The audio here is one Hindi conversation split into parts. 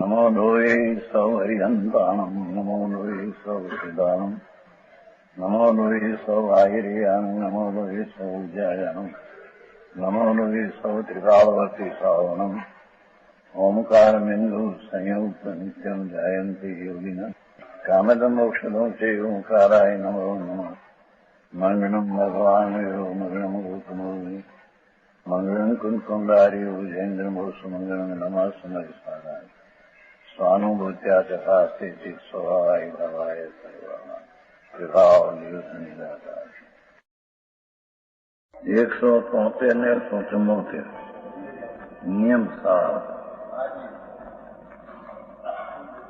नमो लोये सौहरिहन्ताणम् नमो लोये सौहृदानम् नमो लोये सौभागिर्यानम् नमो लोये सौज्यायानम् नमो लोये सौत्रिकालवर्ति सावनम् ओंकारमिन्दु संयुक्त नित्यम् जायन्ति योगिनः कामदम् मोक्षदम् च ओंकाराय नमो नमः मङ्गलम् भगवान् मङ्गलम् गौतमोऽग्नि मङ्गलम् कुन्कुण्डार्यो जयेन्द्रमोसुमङ्गलम् नमः सुमरिसाराय स्वानुभूत्या चकास्ते स्वभावाय भावाय सर्वाः कृपावलिदाता 173 ने 174 नियम सार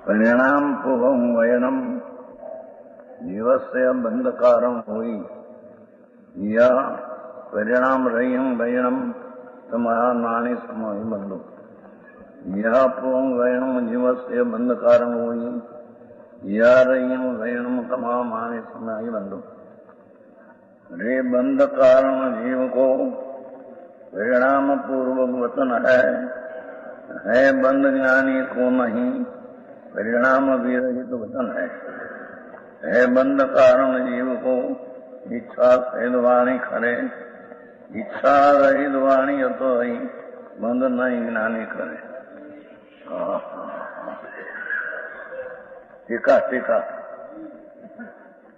परिणाम पूर्वम वयनम जीवस्य बंधकारम हुई या परिणाम रहियम वयनम तमहा नानी समय बंधु यह पूर्वम वयनम जीवस्य बंधकारम हुई या रहियम वयनम तमहा नानी समय बंधु रे बंध कारण जीव को परिणाम पूर्वक वचन है बंध ज्ञानी को नहीं परिणाम विरहित वचन है बंध कारण जीव को इच्छा सहित वाणी करे इच्छा रहित वाणी तो ही बंध नहीं ज्ञानी करे टीका टीका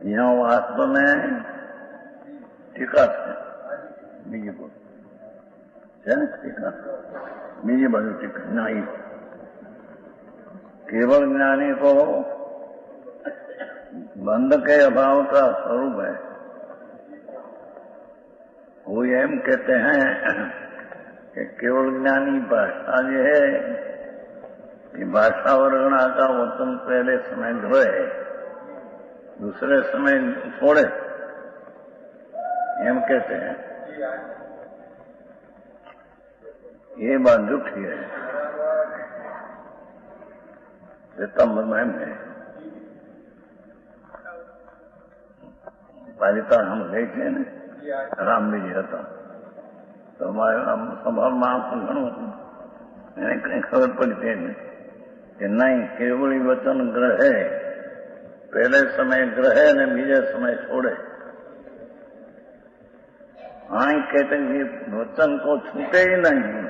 यहाँ वास्तव में टीका है बीजी बोल टीका बीजी बाजू टीका नहीं केवल ज्ञानी को बंध के अभाव का स्वरूप है वो एम कहते हैं कि केवल ज्ञानी भाषा जो है कि भाषा वर्णा का वचन पहले समय धोए दूसरे समय छोड़े एम कहते हैं ये बात झूठी है सितंबर में पालिता हम गए थे न राम जी था तो हमारे सभा में घणो मैंने कहीं खबर पड़ी थी कि नहीं केवल वचन ग्रह पहले समय ग्रह ने बीजे समय छोड़े आई कहते हैं वचन को छूटे ही नहीं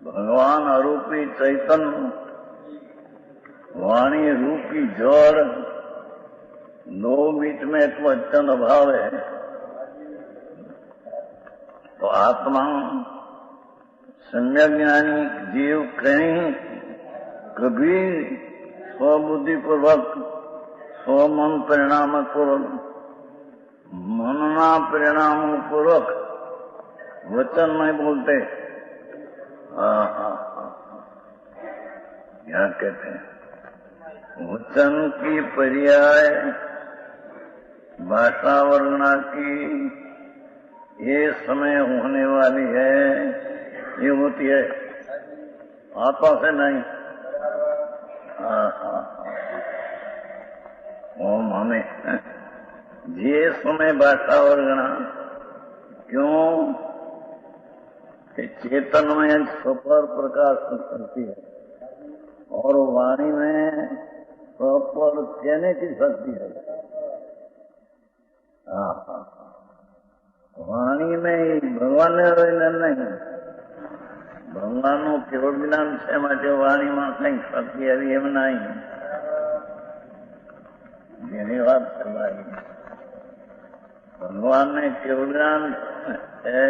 भगवान अरूपी चैतन्य वाणी रूपी जड़ दो बीच में तो वचन अभाव है तो आत्मा सम्यक ज्ञानी जीव कहीं कभी स्वबुद्धि पूर्वक स्वमन परिणाम पूर्वक मनना परिणाम पूर्वक वचन नहीं बोलते क्या कहते हैं वचन की पर्याय भाषा वर्णना की ये समय होने वाली है ये होती है आत्मा से नहीं ओम हमें ये समय भाषा वर्णना क्यों कि चेतन में स्वपर प्रकाश करती है और वाणी में स्वपर कहने की शक्ति है वाणी में भगवान ने नहीं भगवान केवल ज्ञान છે માટે વાણીમાં કંઈ શક્તિ આવી એમ નહીં જેની વાત કરવાની ભગવાન ને કેવલ જ્ઞાન है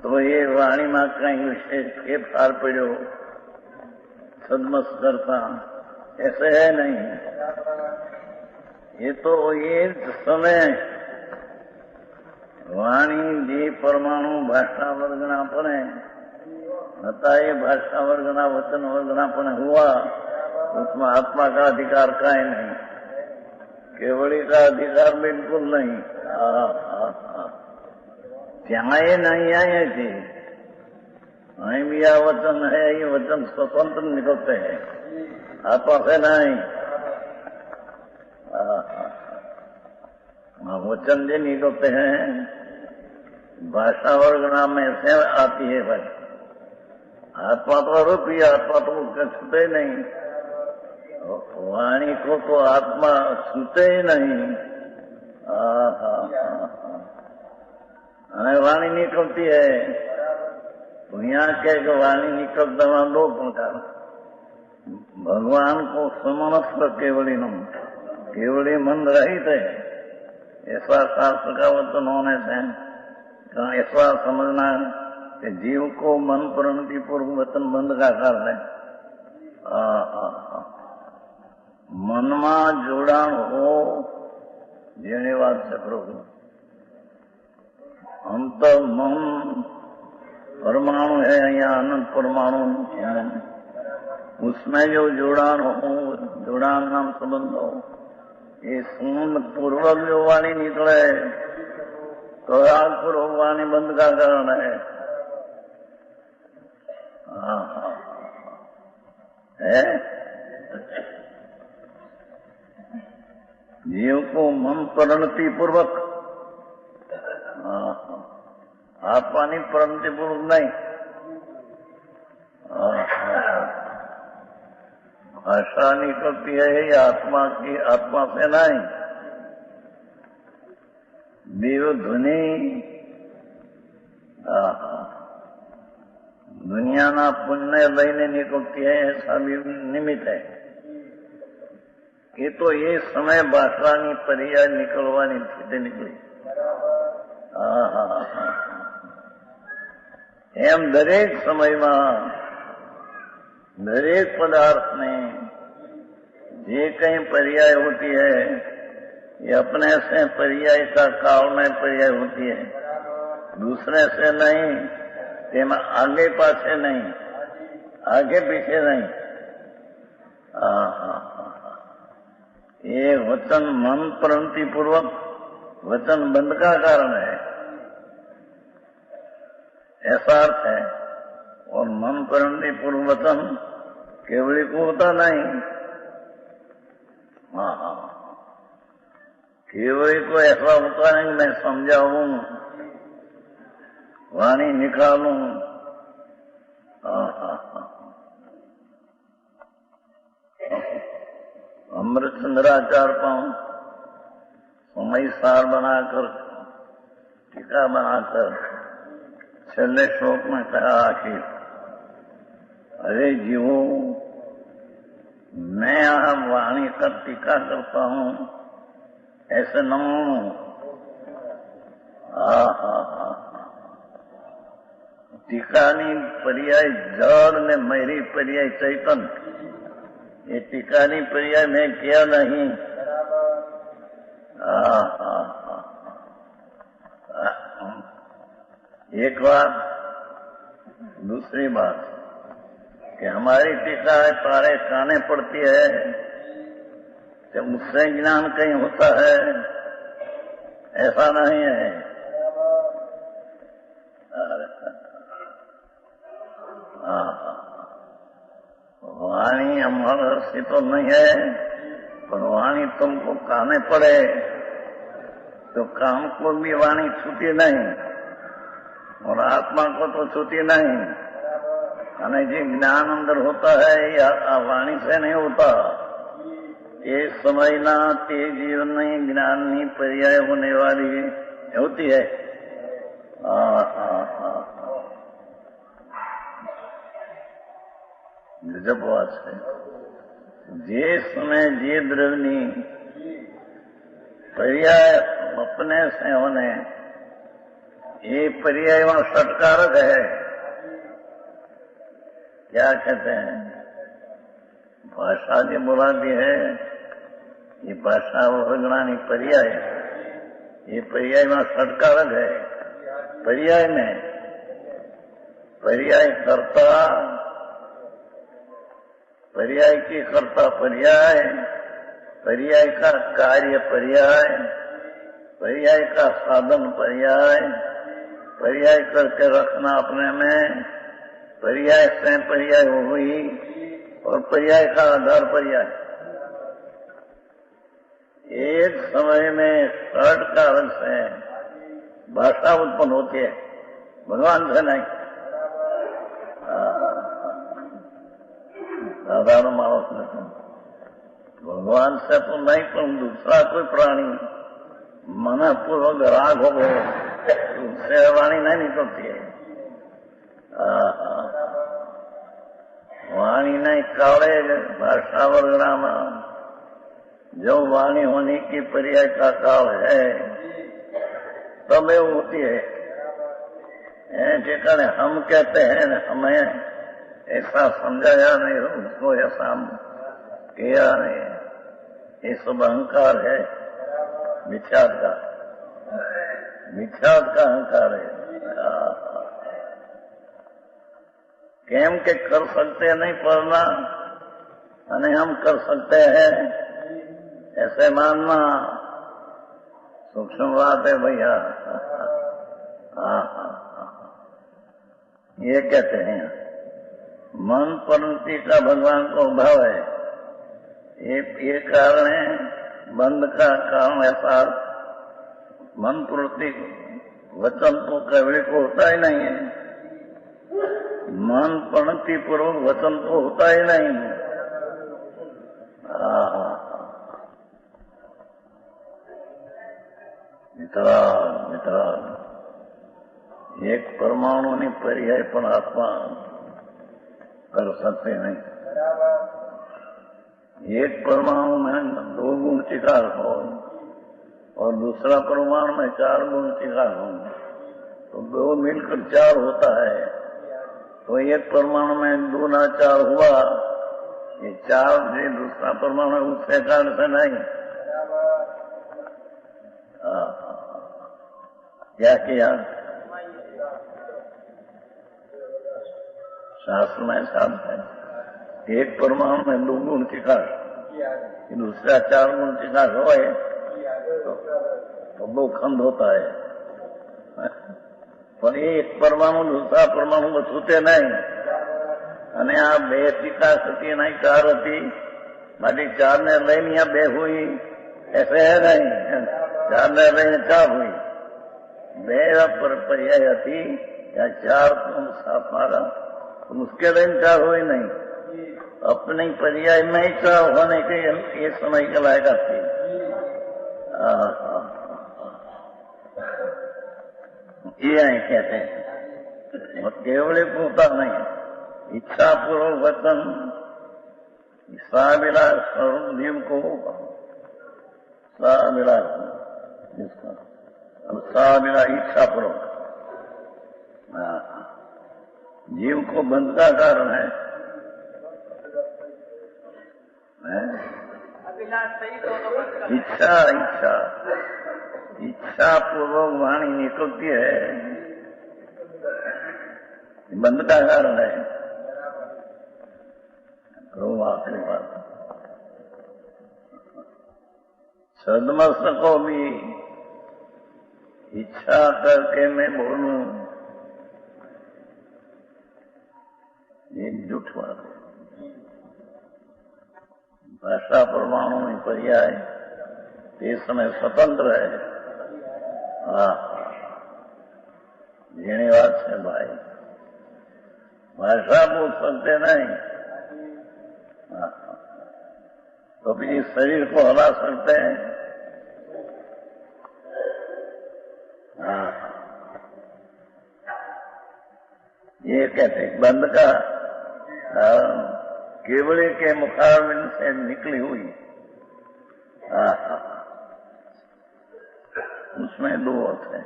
तो ये वाणी में कहीं विशेष फेरफार पड़ो सदमस करता ऐसे है नहीं ये तो ये समय वाणी जी परमाणु भाषा वर्गना पड़े बता ये भाषा वर्गना वचन वर्गना पड़े हुआ उसमें आत्मा का अधिकार काहे नहीं केवली का अधिकार बिल्कुल नहीं ત્યાં એ नहीं आए थे અહીં भी आ वचन है ये वचन स्वतंत्र निकलते हैं आत्मा से नहीं वचन जो निकलते हैं भाषा वर्गना में से आती है भाई आत्मा तो आरोपी, आत्मा तो छूटे नहीं, वाणी को तो आत्मा छूटे ही नहीं। અને વાણી નીકળતી है तो यहाँ कह कि वाणी निकलता दो प्रकार, भगवान को समनस्व केवलिनम, केवली मन रहित है, ऐसा शास्त्र का वचन होने से ऐसा समझना कि जीव को मन प्रणति पूर्व वचन बंद का कारण है। મનમાં જોડાણ હો જેની વાત છે પ્રભુ, અંતર મન परमाणु है, यहाँ अनंत परमाणु, उसमें जो जुड़ान हो, जुड़ान नाम संबंध हो, ये सुन पूर्वक जो वाणी निकले तो आज पूर्वक वाणी बंद का कारण है। है जीव को मन परिणति पूर्वक, आत्मा नहीं परिणति पूर्वक नहीं, भाषा निकलती है आत्मा की, आत्मा से नहीं। देव ध्वनि दुनिया ना पुण्य लईने निकलती है, ऐसा भी निमित्त है कि तो ये समय भाषानी पर्याय निकलवानी थी निकली। એમ દરેક સમયમાં દરેક પદાર્થ में જે कहीं पर्याय होती है ये अपने से पर्याय का काल में पर्याय होती है, दूसरे से नहीं, तेमा आगे पाछे नहीं, आगे पीछे नहीं। ये वचन मन प्रणति पूर्वक वचन बंद का कारण है, ऐसा अर्थ है। और मन परिणति पूर्व वचन केवली को होता नहीं, केवली को ऐसा होता नहीं मैं समझाऊं, वाणी निकालूं। अमृतचंद्राचार्य पाऊं समय सार बनाकर, टीका बनाकर छेल्ले श्लोक में कहा आखिर, अरे जीवो मैं आप वाणी कर टीका करता हूं, ऐसे न हूं। टीकानी पर्याय जड़ ने मेरी पर्याय चैतन, ये टीकानी पर्याय मैं किया नहीं। एक बात, दूसरी बात कि हमारी टीका है तारे काने पड़ती है, जब उससे ज्ञान कहीं होता है, ऐसा नहीं है। वाणी हमारा से तो नहीं है, पर वाणी तुमको काने पड़े तो काम को भी वाणी छूटी नहीं और आत्मा को तो छूटी नहीं। અને જે જ્ઞાન અંદર હોता है या वाणी से नहीं होता, ये समझना ते जीवन में ज्ञान ની पर्याय होने वाली होती है। गजब बात है। जे समय जे द्रव्यनी पर्याय अपने से होने, ये पर्याय वहां षटकारक है। क्या कहते हैं, भाषा जो बुलाती है, ये भाषा वर्गणानी पर्याय, ये पर्याय वहां षटकारक है। पर्याय में पर्याय कर्ता, पर्याय की कर्ता पर्याय, पर्याय का कार्य पर्याय, पर्याय का साधन पर्याय, पर्याय करके रखना अपने में, पर्याय से पर्याय हुई और पर्याय का आधार पर्याय। एक समय में षट कारण से भाषा उत्पन्न होती है, भगवान से नहीं। साधारण मानस नहीं, भगवान से तो नहीं, पर दूसरा कोई प्राणी मनपूर्वक राग हो गए उससे वाणी नहीं निकलती है। वाणी नहीं काले भाषा वर्णना जो वाणी होने की पर्याय का काल है तब ये होती है। ठिकाने हम कहते हैं हमें ऐसा समझाया नहीं, उसको ऐसा किया नहीं, ये सब अहंकार है, मिथ्यात का अहंकार है। केम के कर सकते नहीं पढ़ना અને हम कर सकते हैं ऐसे मानना सूक्ष्म बात है भैया। ये कहते हैं मन परिणति का भगवान को भाव है, ये कारण है बंध का कारण ऐसा मन पूर्ति वचन तो कभी को होता ही नहीं है, मन परिणति पूर्वक वचन तो होता ही नहीं है। मित्रान एक परमाणु ने पर्याय पर आत्मा कर सकते नहीं। एक परमाणु में 2 गुण शिकार हो और दूसरा परमाणु में 4 गुण शिकार हो तो 2 मिलकर 4 होता है। तो एक परमाणु में 2 ना 4 हुआ, ये 4 से दूसरा परमाणु उससे कारण से नहीं। क्या किया शास्त्र में शब्द है, एक परमाणु में 2 गुण शिकार, दूसरा 4 गुण शिकार हो तो 2 खंड होता है। पर एक परमाणु दूसरा परमाणु को छूते नहीं અને આ 2 ટીકા થતી नहीं 4 હતી, बाकी 4 ने लઈને यहाँ 2 हुई, ऐसे है नहीं। 4 ने लઈને 4 हुई, 2 पर पर्याय थी या 4 तुम साफ मारा उसके लઈને 4 हुई नहीं, अपने पर्याय में ही 4 होने के ये समय के लायक थी। ये कहते हैं केवल होता नहीं, इच्छा पूर्वक वचन साविलास स्वरूप जीव को साविलास जिसका साविलास इच्छा पूर्वक जीव को बंध का कारण है। इच्छा पूर्वक वाणी निकलती है, बंध का कारण है। तो आखिरी बात सदमस्त को भी इच्छा करके मैं बोलूं, ये झूठ बात है। भाषा परमाणु में पर्याय ये समय स्वतंत्र है। જેની વાત છે ભાઈ, ભાષા બોલ सकते नहीं तो फिर शरीर को हला सकते हैं। ये कहते हैं बंद का केवल के मुखारविंद से निकली हुई, उसमें 2 अर्थ है।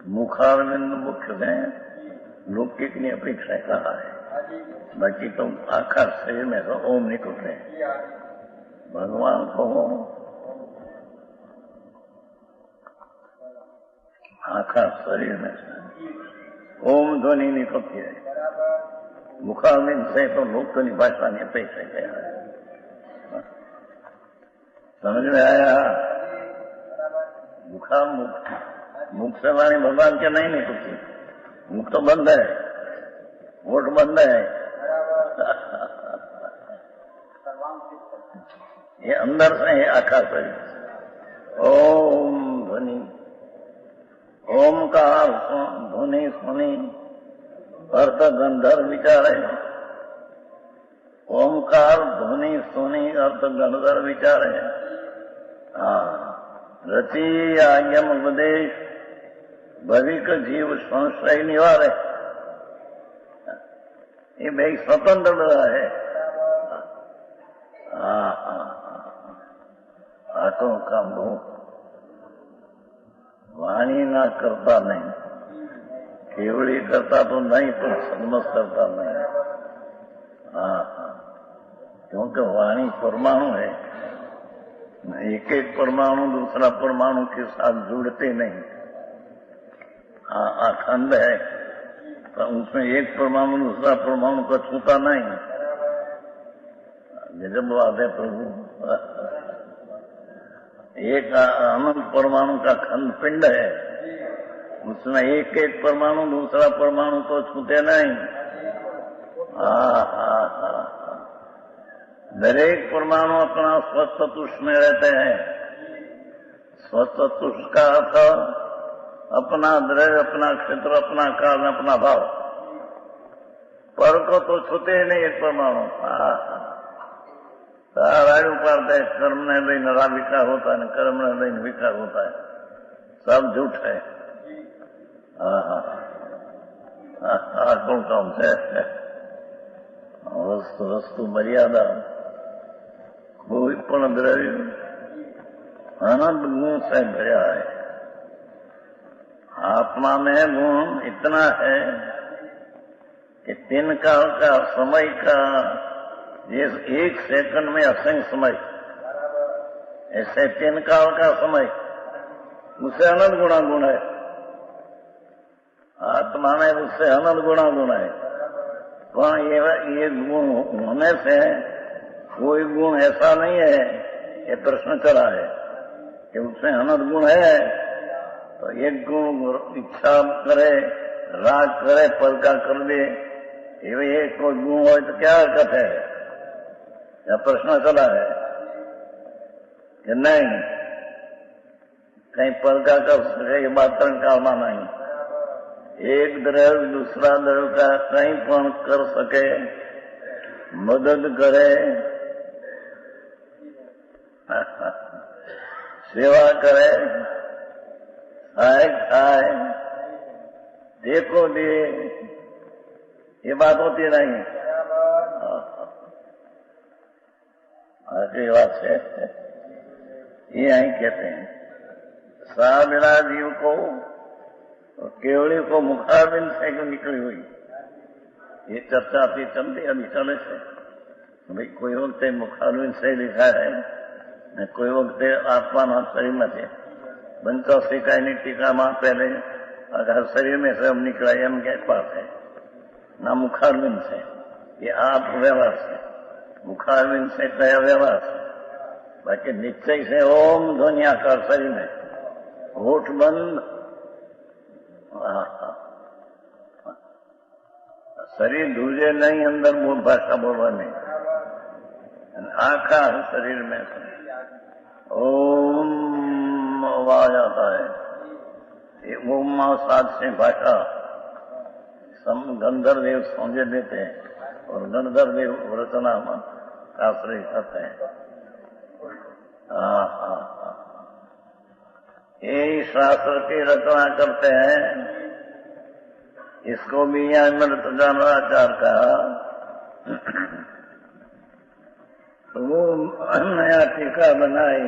मुखारविंद मुख्य है, लौकिक ने अपेक्षा कहा है, बाकी तो आखा शरीर में तो ओम निकलते हैं। भगवान को आखा शरीर में ओम ध्वनि निकलती है, मुखारविंद से तो लोक तो भाषा ने अपेक्षा किया है। समझ में आया? मुख से वाणी भगवान के नहीं निकलती, मुख तो बंद है, वोट बंद है। ये अंदर से है आकाश शरीर। ओम ध्वनि, ओम का ध्वनि सुनी अर्थ गंधर्व विचारे, ओमकार ध्वनि सुनी अर्थ गणधर विचारे रचि आज्ञम उपदेश भविक जीव संशय निवारे ये भाई स्वतंत्र है। आंखों का मुंह वाणी ना करता नहीं, केवड़ी करता तो नहीं पर सन्मत करता नहीं। क्योंकि वाणी परमाणु है, एक एक परमाणु दूसरा परमाणु के साथ जुड़ते नहीं। अखंड है तो उसमें एक परमाणु दूसरा परमाणु को छूता नहीं। गजब बात है प्रभु। एक अनंत परमाणु का खंड पिंड है, उसमें एक एक परमाणु दूसरा परमाणु को छूते नहीं। दरेक परमाणु अपना स्वतंत्र में रहते हैं। स्वतंत्र का अर्थ अपना द्रव्य, अपना क्षेत्र, अपना काल, अपना भाव। पर को तो छूते नहीं एक परमाणु। सारा उपार्थ है, कर्म ने लઈને विकार होता है, कर्म ने लઈને विकार होता है, सब झूठ है। कौन काम है वस्तु मर्यादा कोई पण द्रव्य अनंत गुण से भरा है। आत्मा में गुण इतना है कि 3 काल का समय का ये 1 सेकंड में असंख्य समय, ऐसे 3 काल का समय उससे अनंत गुणा गुण है। आत्मा में उससे अनंत गुणा गुण है। पर ये गुण होने से कोई गुण ऐसा नहीं है, ये प्रश्न चला है कि उसमें अनंत गुण है तो एक गुण इच्छा करे, राग करे, पल का कर दे, ये कोई गुण हो तो क्या हरकत है? यह प्रश्न चला है कि नहीं, कहीं पल का कर सके, ये बात कालमा नहीं। एक द्रव्य दूसरा द्रव्य का कहीं पण कर सके, मदद करे, सेवा करे, सहायक खाए, देखो दे, ये बात होती नहीं। ऐसी बात है, ये यही कहते हैं। साबिना जीव को और केवड़ी को मुखारबिंद से क्यों निकली हुई, ये चर्चा अभी चलती अभी चले से। भाई कोई वक्त मुखारबिंद से लिखा है, कोई वक्त आत्मा ना शरीर में थे। 85 का टीका में पहले अगर शरीर में से हम निकला एम क्या बात है ना, मुखारबिंद से, ये आप व्यवहार से, मुखारबिंद से कया व्यवहार से। बाकी निश्चय से ओम ध्वनि आकार शरीर में, होठ बंद, शरीर ढूंढे नहीं, अंदर मूल भाषा बोलवा नहीं, आखा शरीर में से ओम आवाज आता है। ये ओम मां साध से भाषा गंधर्व देव समझे देते हैं और गंधर्व देव रचना का आश्रय करते हैं। ये शास्त्र की रचना करते हैं। इसको भी यहाँ मृत जानवाचार का वो नया टीका बनाई,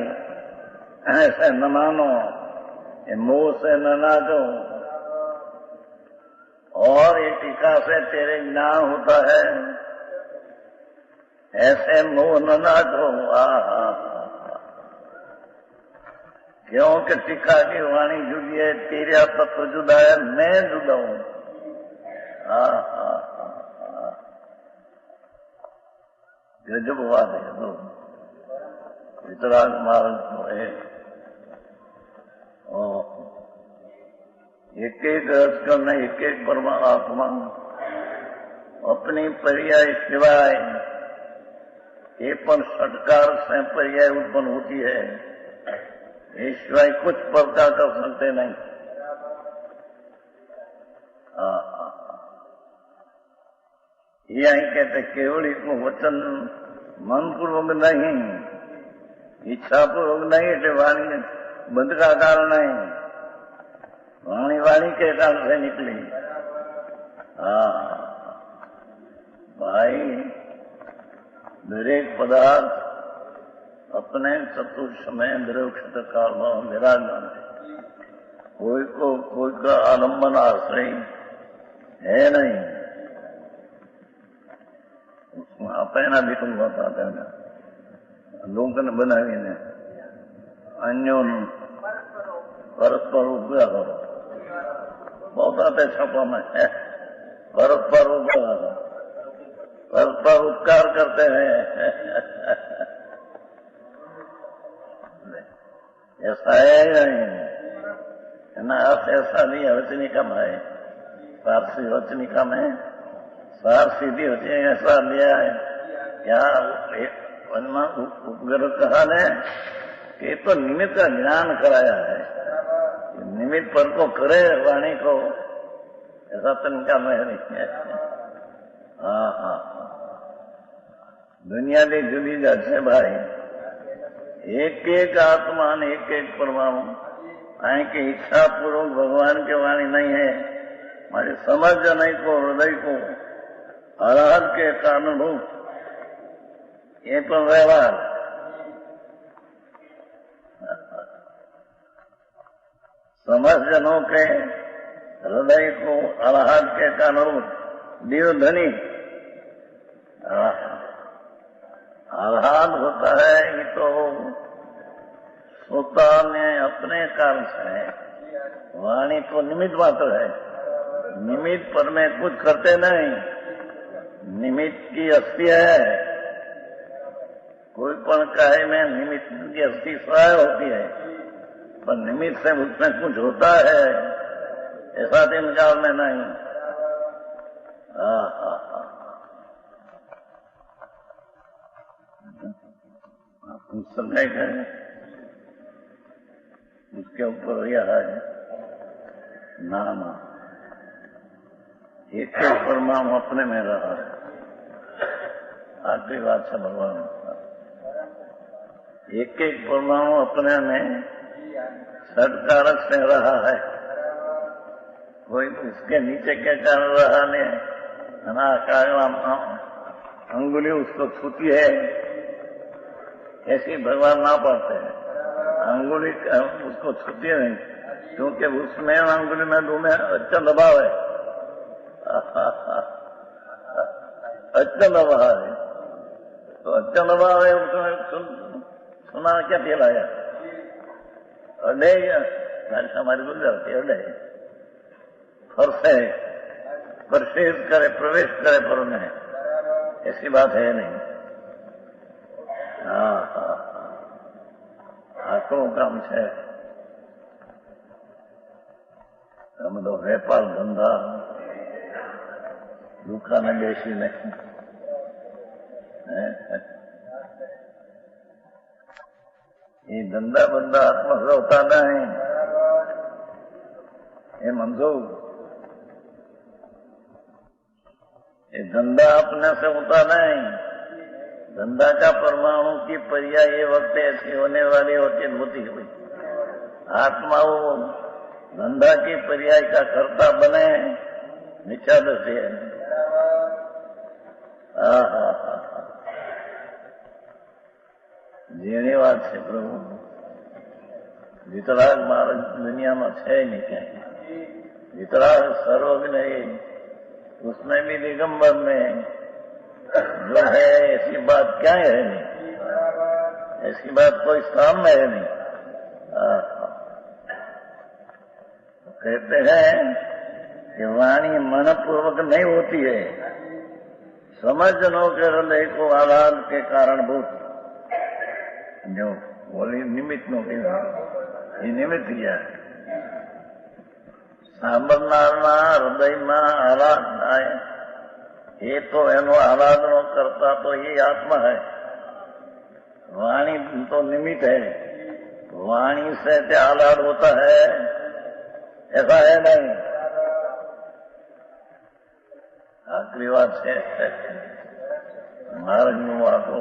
ऐसे न मानो, मुंह से न नाचो, और ये टीका से तेरे ज्ञान होता है, ऐसे मुंह न नाचो। क्योंकि टीका की वाणी जुड़ी है, तेरा तत्व जुदा है, मैं जुदा हूं। गजब बात है तो वितराग मार्ग है। एक एक रस करना, एक एक परमात्मा अपनी पर्याय सिवाय ये पण षटकार से पर्याय उत्पन्न होती है, ये सिवाय कुछ प्रकार कर सकते नहीं। यही कहते केवल को वचन मनपूर्वक नहीं, इच्छापूर्वक नहीं, એટલે वाणी बंध का कारण नहीं, वाणी वाणी के कारण से निकली। हाँ भाई, दरेक पदार्थ अपने चतुर्समय द्रवक्षत काल में विराजमान है। कोई का आलम्बन आश्रय है नहीं। આપેના બીટું બતાતા લોકોને બનાવીને અન્યોનું પરસ્પર ઉપકાર કરો, બતાતે છાપામાં परस्पर उपकार करते हैं। ऐसा है नहीं ना, ऐसा नहीं है। वचनिका में फारसी वचनिका में सार सीधी होती है, ऐसा लिया है। क्या उपग्रह कहा ने कि तो निमित्त का ज्ञान कराया है, निमित्त पर को करे वाणी को, ऐसा तनिका में नहीं है। हाँ हाँ, दुनिया की जुदी जात है भाई। एक एक आत्मा ने एक एक परमाणु आई की इच्छा पूर्वक भगवान की वाणी नहीं है। हमारी समझ नहीं को, हृदय को आराध के कारण रूप ये पर व्यवहार समझ जनों के हृदय को आराध के कारण देव धनी आराध होता है। ये तो श्रोता में अपने कारण से है, वाणी तो निमित्त मात्र है। निमित्त पर में कुछ करते नहीं, निमित्त की अस्थि है। कोई पण कार्य में निमित्त की अस्थि सहाय होती है, पर निमित्त से उसमें कुछ होता है ऐसा दिन काल में नहीं। समय करें उसके ऊपर यह है नाम, एक परमाणु अपने में रहा है। आखिरी बात है भगवान, एक एक परमाणु अपने में षटकारक से रहा है। कोई उसके नीचे के कारण रहा नहीं, अंगुली उसको छूती है, ऐसी भगवान ना पाते हैं। अंगुली उसको छूती नहीं, क्योंकि उसमें अंगुली में दो में अच्छा दबाव है, अच्छा दबाव है। तो अच्छा दबाव है, उसमें सुना क्या दिलाया अडे हमारी गुजरती अडे फरसे प्रवेश करे पर उन्हें ऐसी बात है नहीं। આકરું કામ છે। અમે તો વેપાર ધંધા દુકાને બેસીને એ ધંધા બંધા આત્મા હોતા નહીં, એ સમજો। ये धंधा अपने से होता नहीं। धंधा का परमाणु की पर्याय ये वक्त ऐसी होने वाली होती हुई। आत्मा वो धंधा की पर्याय का कर्ता बने, नीचा दसे। जीनी बात है प्रभु, वितराग महाराज दुनिया में है नहीं क्या। वितराग सर्वज्ञ है, उसमें भी दिगंबर में जो है ऐसी बात क्या है नहीं, ऐसी बात कोई सामने है नहीं। कहते हैं कि वाणी मनपूर्वक नहीं होती है, समझनों के हृदय को आह्लाद के कारणभूत जो बोली निमित्त नो ये निमित्त किया સાંભળનારના હૃદયમાં આહલાદ થાય, એ તો એનો આહલાદનો કરતા તો ये आत्मा है। वाणी तो निमित्त है, वाणी से क्या आह्लाद होता है ऐसा है नहीं। આખરી વાત છે માર્ગનું વાતો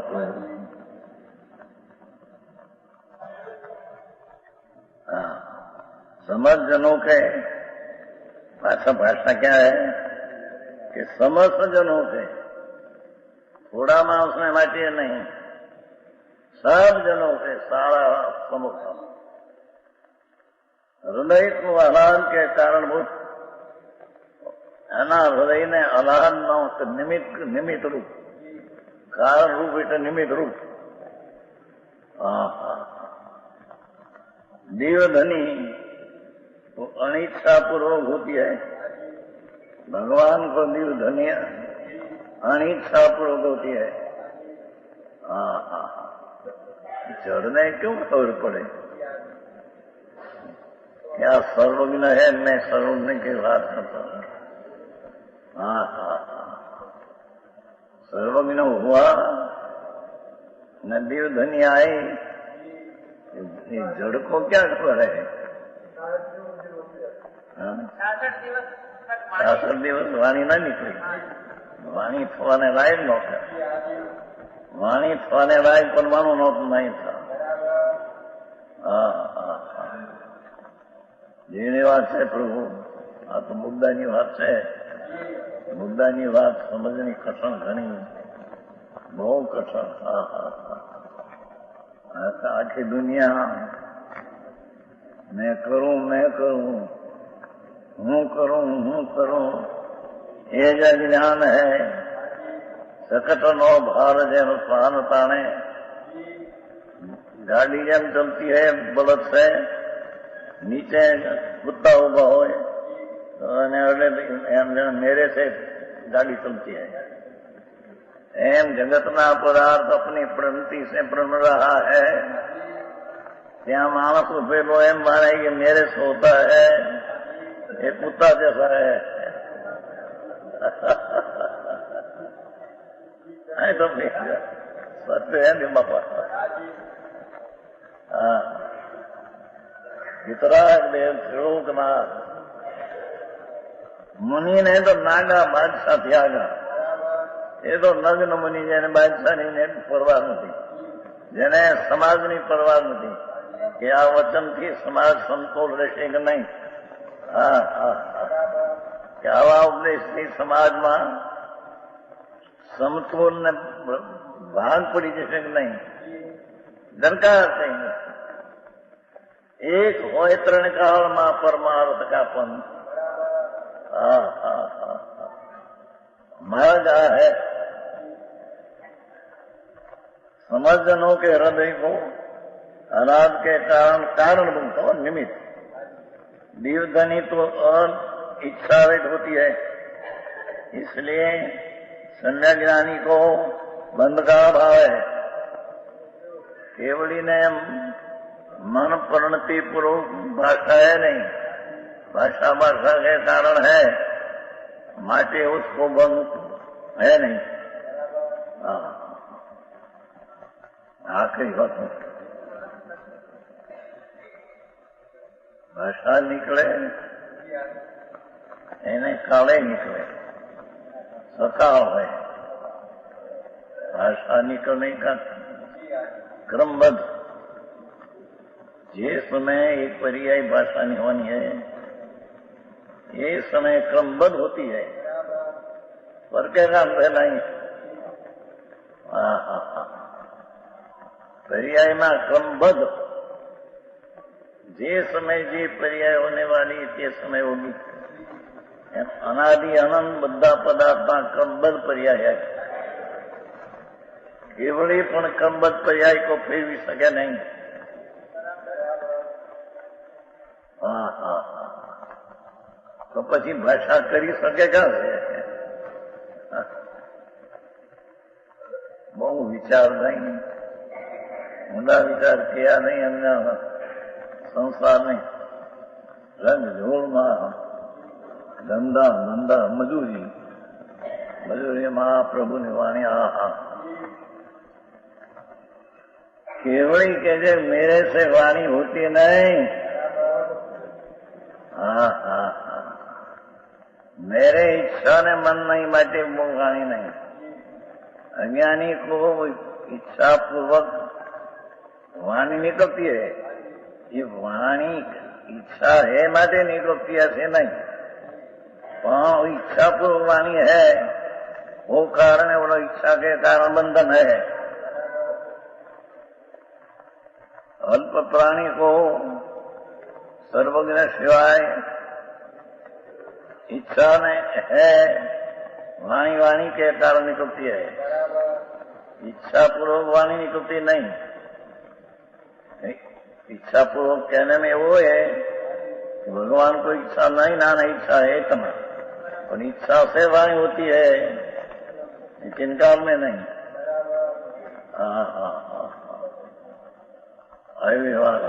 समझ जनों के भाषा क्या है कि समस्त जनों के थोड़ा मांस में माटिए नहीं, सब जनों के सारा समूह हृदय को आह्लाद के कारणभूत એના હૃદયને આહલાદનો નિમિત્ત રૂપ કારણ રૂપ એટલે નિમિત્ત રૂપ देवधनी तो अनिच्छा पूर्वक होती है, भगवान को देवधनी अनिच्छा पूर्वक होती है। जड़ने क्यों खबर पड़े क्या सर्वज्ञ है, मैं सर्वज्ञ की बात करता हूं। सर्वज्ञ हुआ न देवधनी आई, ये जड़ को क्या खबर है? 66 દિવસ વાણી ના નીકળી, વાણી થવાને લાયક નહોતા, વાણી થવાને લાયક બનવાનું નહોતું નહીં થા। જેની વાત છે પ્રભુ, આ તો મુદ્દાની વાત છે, મુદ્દાની વાત સમજની કઠણ ઘણી, બહુ કઠણ। आखिर दुनिया मैं करूं हूं करूं ये जो ज्ञान है सकट नो भार जैन स्वान ताने, गाड़ी जैम चलती है बलद से, नीचे कुत्ता उभा हो मेरे से गाड़ी चलती है। एम जगतना पदार्थ अपनी प्रवृत्ति से प्रण रहा है, त्या मानस उपेलो एम माने कि मेरे से होता है, ये कुत्ता जैसा है। तो सत्य है नहीं बापा। वितराग देव त्रिलोकनाथ मुनि ने तो नागा बादशाह त्यागा, એ તો નગ્ન મુનિ જેને બાદશાહની પરવા નથી, જેને સમાજની પરવા નથી કે આ વચનથી સમાજ સમતોલ રહેશે કે નહીં, કે આવા ઉપદેશથી સમાજમાં સમતોલ ને ભાગ પડી જશે કે નહીં, દરકાર કઈ નથી। એક હોય ત્રણ કાળમાં પરમાર્થ કા પંથ, मार्ग है समझनों के हृदय को अनाद के कारण बनता हो निमित्त। देवधनी तो इच्छावित होती है, इसलिए संन्यास ज्ञानी को बंध का भाव है। केवली ने मन परिणति पूर्वक भाषा है नहीं, भाषा के कारण है, माटे उसको बंद है नहीं। आखिरी बात भाषा निकले એને કાળે निकले, सकाल है। भाषा निकलने का क्रमबद्ध, જે समय एक पर्यायी भाषा नहीं होनी है, ये समय क्रमबद्ध होती है, पर क्या काम रहना ही पर्याय में क्रमबद्ध, जे समय जे पर्याय होने वाली ते समय होगी। अनादि अनंत बधा पदार्थ क्रमबद्ध पर्याय है, केवली पण क्रमबद्ध पर्याय को फेरवी सके नहीं। तो પછી ભાષા કરી શકે ક્યાં? બહુ વિચાર નહીં, ઊંડા વિચાર થયા નહીં, એમના સંસારની રંગ ઝોળમાં ધંધા મજૂરીમાં પ્રભુની વાણી केवड़ी के जे मेरे से वाणी होती नहीं, मेरे इच्छा ने मन नहीं माटे वो वाणी नहीं। अज्ञानी को इच्छा पूर्वक वाणी निकलती है। ये वाणी इच्छा है माटे निकलती ऐसे नहीं, वहां इच्छा पूर्वक वाणी है, वो कारण है, वो इच्छा के कारण बंधन है। अल्प प्राणी को सर्वज्ञ शिवाय इच्छा में है, वाणी वाणी के कारण निकलती है, इच्छा पूर्वक वाणी निकलती नहीं। इच्छा पूर्वक कहने में वो है कि भगवान को इच्छा नहीं, ना इच्छा है इतना, और इच्छा से वाणी होती है, चिंकाल में नहीं। अविवाद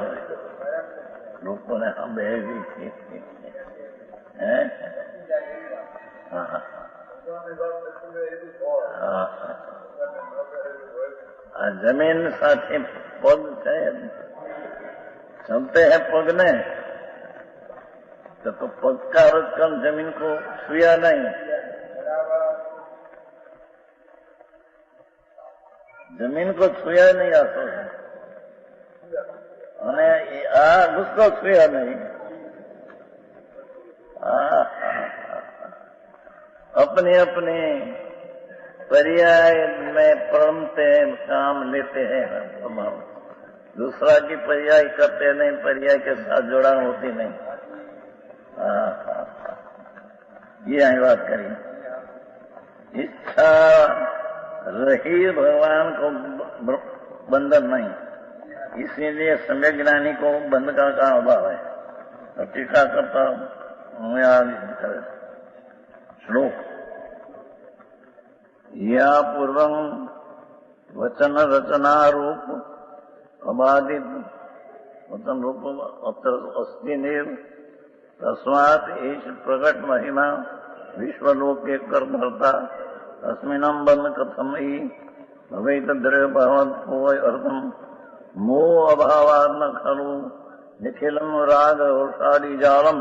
लोगों ने हम भी जमीन साथी पग है, चलते हैं पग ने, तो पग का रकम जमीन को छुया नहीं, जमीन को छुया नहीं आता है, उसको छुया नहीं। अपने अपने पर्याय में परमते काम लेते हैं, दूसरा की पर्याय करते नहीं, पर्याय के साथ जोड़ान होती नहीं। ये आई बात करी। इच्छा रही भगवान को बंधन नहीं, इसीलिए सम्यक ज्ञानी को बंध का अभाव है। टीका करता श्लोक या पूर्वं वचन रचना रूप अबाधित वचन रूप अत्र अस्ति नेव तस्मात् एष प्रकट महिमा विश्वलोके कर भरता अस्मिनं बंध कथम ही भवेत द्रव्य भाव अर्थम मोह अभावात् न खलु निखिलम राग रोषादि जालम।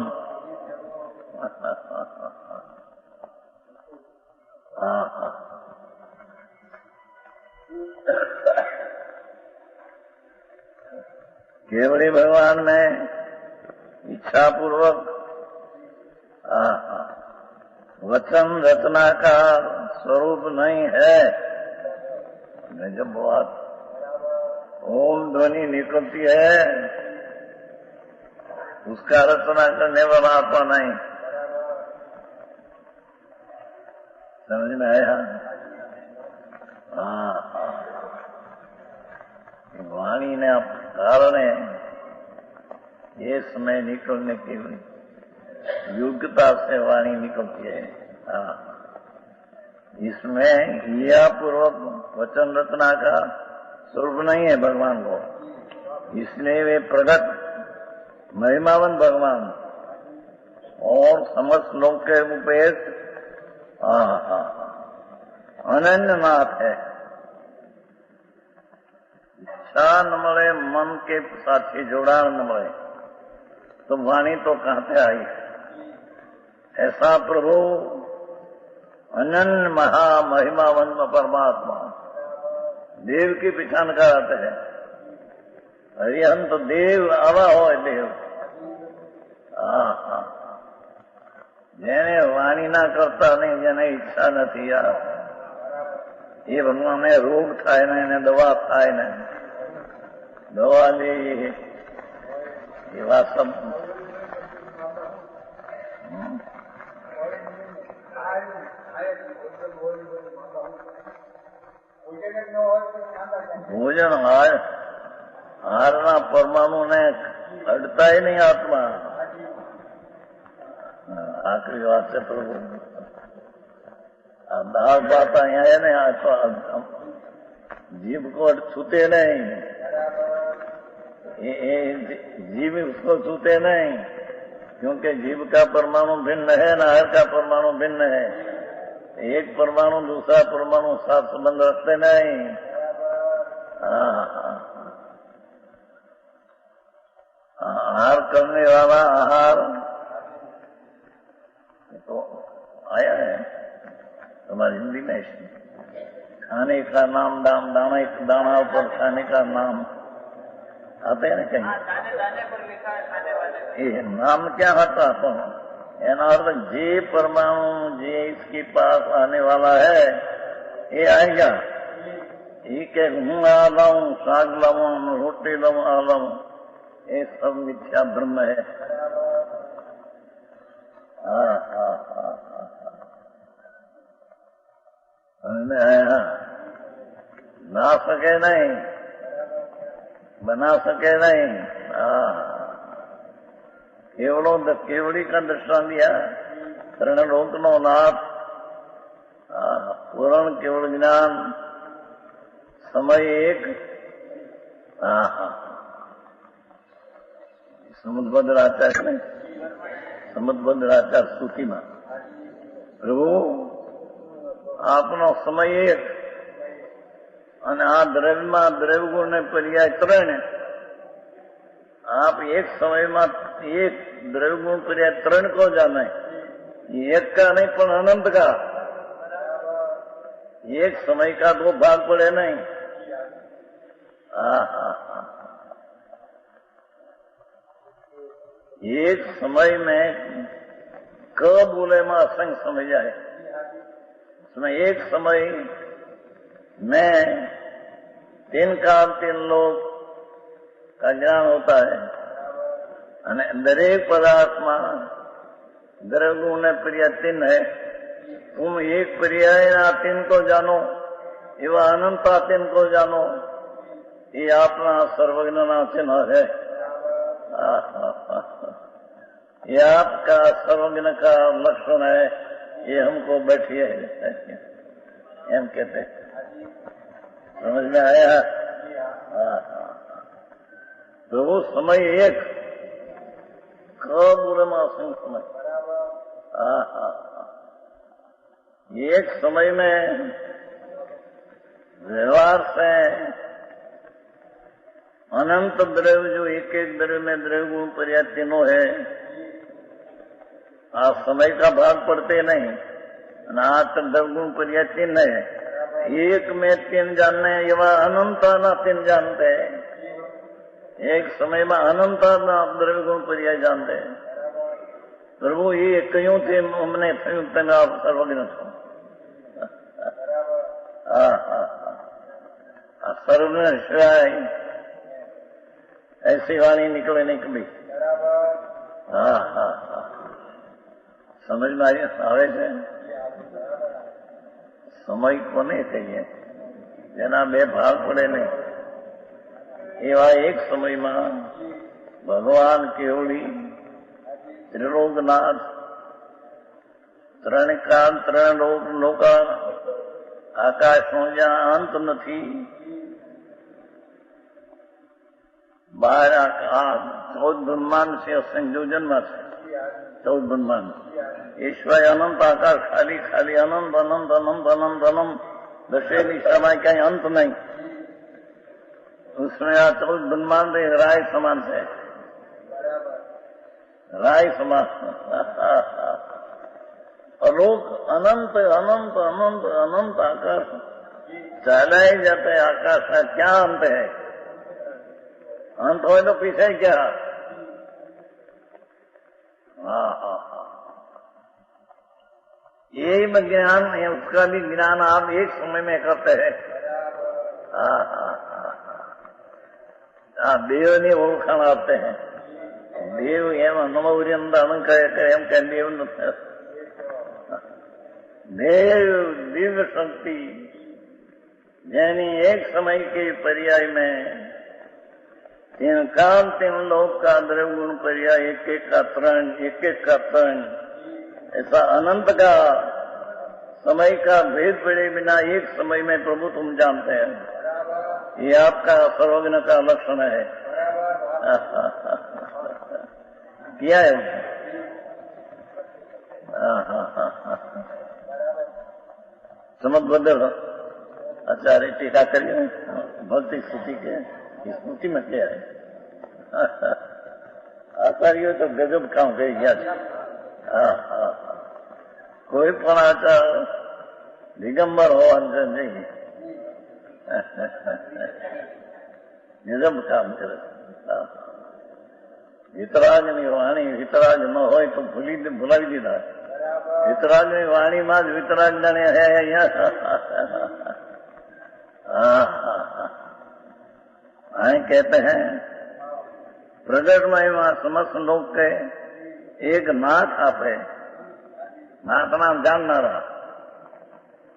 केवली भगवान में इच्छा पूर्वक वचन रचना का स्वरूप नहीं है। जब बात ओम ध्वनि निकलती है, उसका रचना करने वाला आत्मा नहीं। समझ में आया? वाणी ने कारण है ये समय निकलने की योग्यता से वाणी निकलती है। इसमें या पूर्वक वचन रचना का स्वरूप नहीं है भगवान को, इसलिए वे प्रगट महिमावन भगवान और समस्त लोक के उपेश अनन्यनाथ है। इच्छा न मिले, मन के साथी जोड़ा न मिले तो वाणी तो कहां से आई? ऐसा प्रभु अनन्य महिमावन परमात्मा देव की पहचान कराते हैं। हरिहंत देव आवा हो देव। जेने वाणी ना करता नहीं, जेने ઈચ્છા નથી યાર, એ ભગવાનને રોગ થાય ને એને દવા થાય ને દવા લે એવા सब ભોજન હારના પરમાણુ ને અડતા નહીં આત્મા। आखिरी बात से प्रभु दाल भात यहाँ है ना, जीव को छूते नहीं, जीव उसको छूते नहीं, क्योंकि जीव का परमाणु भिन्न है, नाहर का परमाणु भिन्न है। एक परमाणु दूसरा परमाणु साथ संबंध रखते नहीं। आहार करने वाला आहार तो आया है हमारी हिंदी में। खाने का नाम दाम, दाना दाना ऊपर खाने का नाम आते हैं ना कहीं। ये नाम क्या होता तो एना अर्थ जे परमाणु जे इसके पास आने वाला है ये आएगा। ये के हूँ आ लाऊं, साग लाऊं, रोटी लाऊं, आ लाऊं, ये सब मिथ्या ब्रह्म है। ना सके नहीं, बना सके नहीं। केवड़ी का दृष्टान दिया, त्रिलोक नो नाथ, पूर्ण केवल ज्ञान, समय एक। સમુદ્ભદ્રાચાર્ય સમુદ્ભદ્રાચાર્ય સ્તુતિમાં પ્રભુ આપનો સમય એક અને આ દ્રવ્યમાં દ્રવ્યગુણ ને પર્યાય ત્રણ। आप एक समय में एक द्रव्यगुण पर्याय त्रण को जाना है, एक का नहीं पर अनंत का। एक समय का दो भाग पड़े नहीं। एक समय में क बोले में असंग समझ आए। उसमें एक समय में तीन काल तीन लोग का ज्ञान होता है અને દરેક પદાર્થમાં દ્રવ્યગુણ ને पर्याय तीन है। तुम एक पर्याय तीन को जानो, एवं अनंता तीन को जानो, ये अपना सर्वज्ञना चिन्ह है। ये आपका सर्वज्ञ का लक्षण है। ये हमको बैठिए एम कहते, समझ में आया? तो वो समय एक कबूलमा असंग समय। एक समय में व्यवहार से अनंत द्रव्य जो एक एक द्रव्य में द्रव्य गुण पर्याय तीनों है, आप समय का भाग पड़ते नहीं। द्रव्य गुण पर्याय तीन है। एक में तीन जानने एवं अनंत ना तीन जानते हैं। एक समय में अनंत द्रव्य गुण पर्याय जानते हैं। प्रभु ये कयूं थे हमने संयुक्त आप सर्वज्ञ छो। सर्वज्ञ शिवाय ऐसी वाणी निकले निकली। समझ में आए છે? સમય કોને કહીએ જેના બે ભાગ પડે નહીં, એવા એક સમયમાં ભગવાન કેવડી ત્રિલોકનાથ ત્રણ કાળ ત્રણ લોક આકાશનો જ્યાં અંત નથી, બહાર 14 બ્રહ્માંડ છે, સંયોજનમાં છે 14 બ્રહ્માંડ। ईश्वर अनंत आकाश खाली खाली अनंत अनंत अनंत अनंत अनंत, दशे दिशा में कहीं अंत नहीं। उसमें 14 ब्रह्मांड राय समान है, राय समान। और लोग अनंत अनंत अनंत अनंत आकाश चला ही जाते हैं। आकाश का क्या अंत है? अंत हो तो पीछे क्या? यही ज्ञान है, उसका भी ज्ञान आप एक समय में करते हैं। देव ने ओळखाण आपते हैं। देव एम अनुभवरियंद एम कह देव देव दिव्य शक्ति यानी एक समय के पर्याय में तीन काल तीन लोक का द्रव्य गुण पर्याय एक एक का त्रण, एक एक का त्रण, ऐसा अनंत का समय का भेद पड़े बिना एक समय में प्रभु तुम जानते हैं। ये आपका सर्वज्ञ का लक्षण है। किया है समझ आचार्य टीका करिए भक्ति स्तुति के स्मृति में क्या है? आचार्य तो गजब काम कर गया। કોઈ પણ આચાર દિગંબર હોવાનું નહીં. નિરમ કામ કરે. વિતરાગની વાણી વિતરાગ ન હોય તો ભૂલાવી દીધા. वितरागनी वाणी में वितराग जाने है कहते हैं प्रगट महिमा समस्त लोग के एक नाथ आपे. नाथ नाम जाननारा,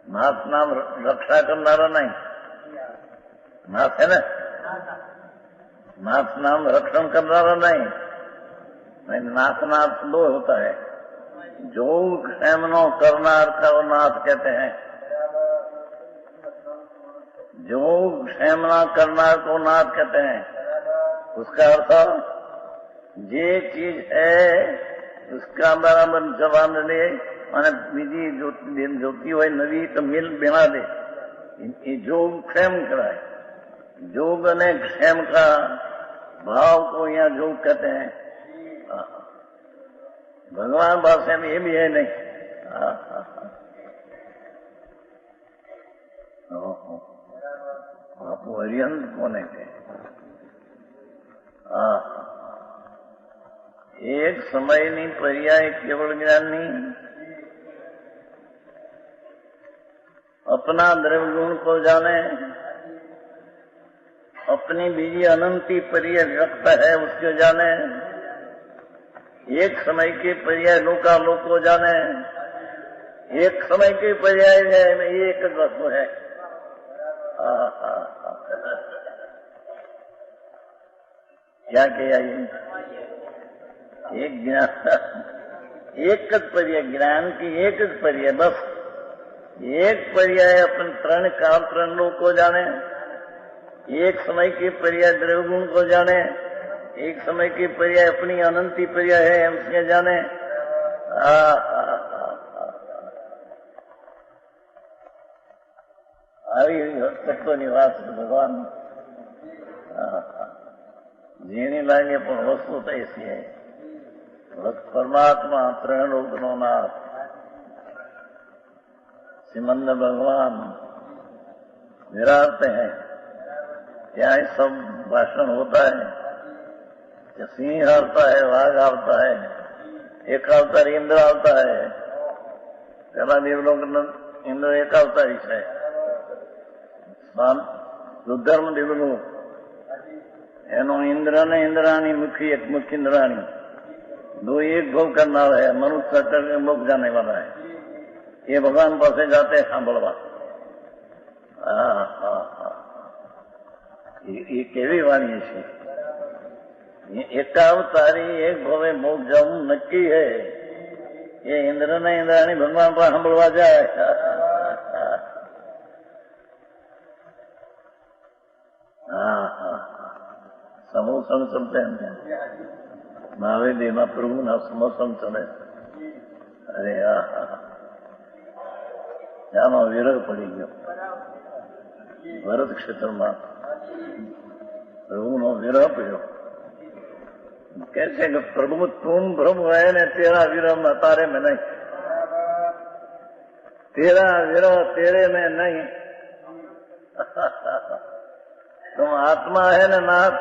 नाथ नाम रक्षा करनारा नहीं. नाथ है ना, नाथ नाम रक्षण करनारा नहीं. नाथ नाथ दो होता है. जो क्षेमनो करनार का वो नाथ कहते हैं. जो क्षेमना करनार को नाथ कहते हैं. उसका अर्थ जे चीज है उसका बराबर जवाब दे અને બીજી જોતી હોય નવી તો મિલ બના દે. એ जोग क्षेम कराए. जोग અને क्षेम का भाव को यहाँ जोग कहते हैं. भगवान भाषा में ये भी है नहीं. आप अरिहंत कोने के. एक समयनी पर्याय केवल ज्ञानी अपना द्रव्य गुण को जाने, अपनी बीजी अनंती पर्याय रखता है उसको जाने. एक समय के पर्याय लोकालोक को जाने. एक समय के पर्याय है एक वस्तु है. क्या किया ये? एक ज्ञान, एक पर्याय ज्ञान की एक पर्याय बस. एक पर्याय अपन त्रण काल त्रण लोक को जाने. एक समय के पर्याय द्रव्य गुण को जाने. एक समय की पर्याय अपनी अनंती पर्याय है उसके जाने. આવી તત્વની વાત ભગવાન જેની લાગે પણ વસ્તુ તો એસી है. परमात्मा त्रण लोकनो नाथ श्रीमंद भगवान विराजते हैं. यहाँ सब भाषण होता है. सिंह आता है, वाघ आता है, एक अवतार इंद्र आता है. पहला देवलोक इंद्र एक अवतारी है. रुद्रम देवलोक एनो इंद्र ने इंद्राणी मुखी एक मुखी इंद्राणी दो एक भोग करना है. मनुष्य करके लोग जाने वाला है. ये भगवान पास जाते हैं सांभळवा. ये केवी वाणी है. एकावतारी एक भवे मोग जाऊं नक्की है. ये इंद्र ने इंद्राणी भगवान पर सांभळवा जाए. समोसम चलते हैं महावेदी में प्रभु ना समोसम चले. अरे ત્યાં વિરહ પડી ગયો. ભરત ક્ષેત્રમાં પ્રભુનો વિરહ પડ્યો. कैसे प्रभु तुम प्रभु है ने तेरा विरह में तारे में नहीं. तेरा विरह तेरे में नहीं. तुम आत्मा है ने नाथ.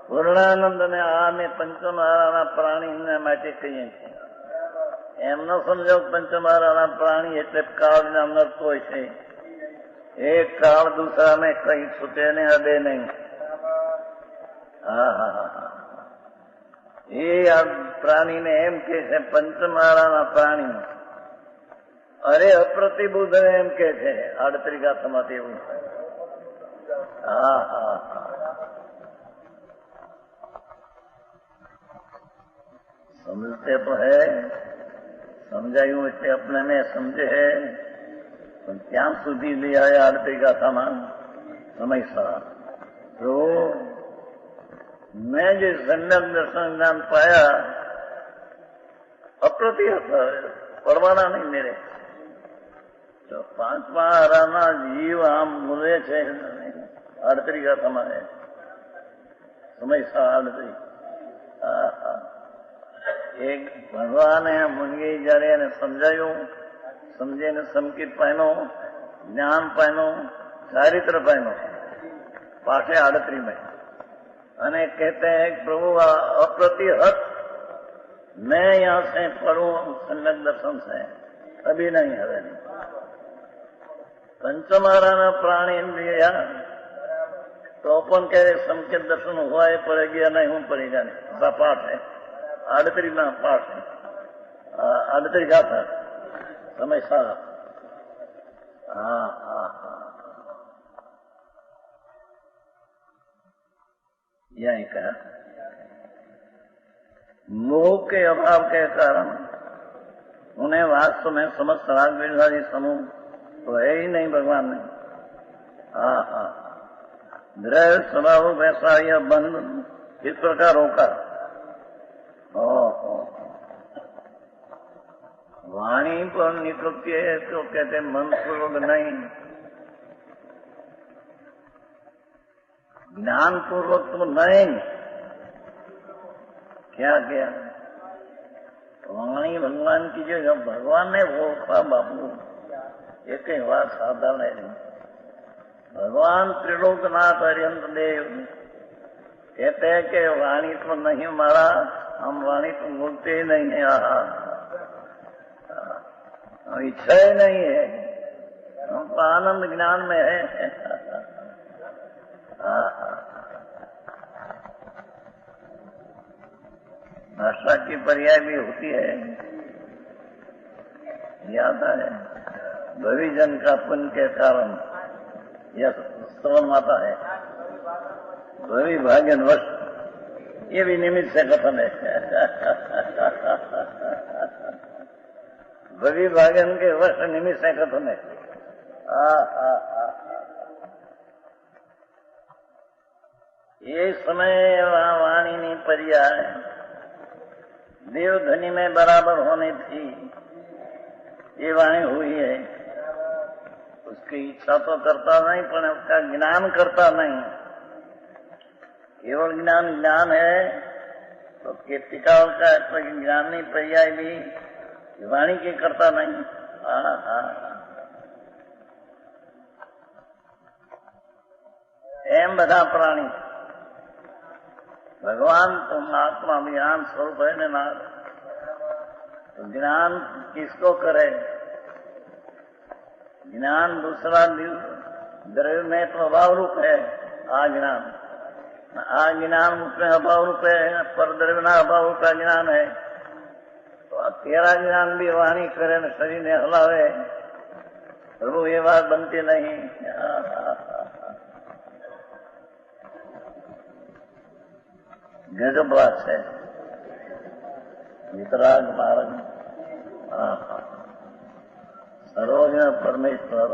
પૂર્ણાનંદ ને આ ને પંચમહારાના પ્રાણીને માટે કહીએ છીએ. એમ ન સમજો પંચમહારાના પ્રાણી એટલે કાળને અનર્થ હોય છે. એક કાળ દૂસરાને કઈ છૂટે ને અડે નહીં. એ આ પ્રાણીને એમ કે છે પંચમહારાના પ્રાણી. અરે અપ્રતિબુદ્ધ એમ કે છે 38 ગાથામાંથી એવું. समझते तो है, समझाયું એટલે अपने में समझे है. પણ ક્યાં સુધી લઈ આવ્યા 38 ગાથામાં સમયસર. તો मैं जो सम्यक दर्शन ज्ञान पाया अप्रति पड़वाना नहीं मेरे. तो 5वां हराना जीव आम बोले છે 38 ગાથામાં है સમયસર 38. એક ભગવાને મુનિએ જયારે એને સમજાયું, સમજીને સંકેત પામ્યો, જ્ઞાન પામ્યો, ચારિત્ર પામ્યો, पाठे 38 में, અને कहते हैं प्रभु अप्रतिहत मैं यहां से पढ़ू सम्यक दर्शन से अभी नहीं है नहीं पंचमारा प्राणी इंद्रिया तो अपन कह संकेत दर्शन हुआ है पड़ेगा नहीं हूं पड़ेगा नहीं, ऐसा पाठ है 38 में पाठ है 38 का था समय सारा। हाँ हाँ हाँ यही कहा मोह के अभाव के कारण उन्हें वास्तव में समस्त राग विलासी समूह तो है ही नहीं भगवान ने। हाँ हाँ दृढ़ स्वभाव वैसा यह बंध इस प्रकार रोका। वाणी पर निकृत्य है तो कहते मन पूर्वक नहीं, ज्ञान पूर्वक तो नहीं, क्या क्या वाणी भगवान की जो भगवान ने वो था बापू एक बात साधारण है नहीं। भगवान त्रिलोकनाथ हरियंत देव कहते हैं कि वाणी तो नहीं मारा, हम वाणी तो बोलते ही नहीं है, इच्छा ही नहीं है, हम तो आनंद ज्ञान में है। भाषा की पर्याय भी होती है, याद है भविजन का पुण्य के कारण यह स्तवन आता है, भवि भाग्यन वश, ये भी निमित्त से कथन है। भवि भाग्यन के वश निमित्त से कथन है। ये समय वाणी नहीं पर्याय देवध्वनि में बराबर होनी थी, ये वाणी हुई है। उसकी इच्छा तो करता नहीं पर उसका ज्ञान करता नहीं, केवल ज्ञान ज्ञान है तो कीर्तिकाल का ज्ञान नहीं पर्याय भी वाणी के करता नहीं। एम बधा प्राणी भगवान तुम आत्मा ज्ञान स्वरूप है ना, तो ज्ञान किसको करे? ज्ञान दूसरा द्रव्य में तो अभाव रूप है, ज्ञान उसमें अभाव रूप है, पर द्रव्य ना अभाव रूप का ज्ञान है। तो तेरा ज्ञान भी वाणी करे न शरीर ने हलावे, प्रभु ये बात बनती नहीं। गजब बात है वितराग मार्ग। सर्वज्ञ परमेश्वर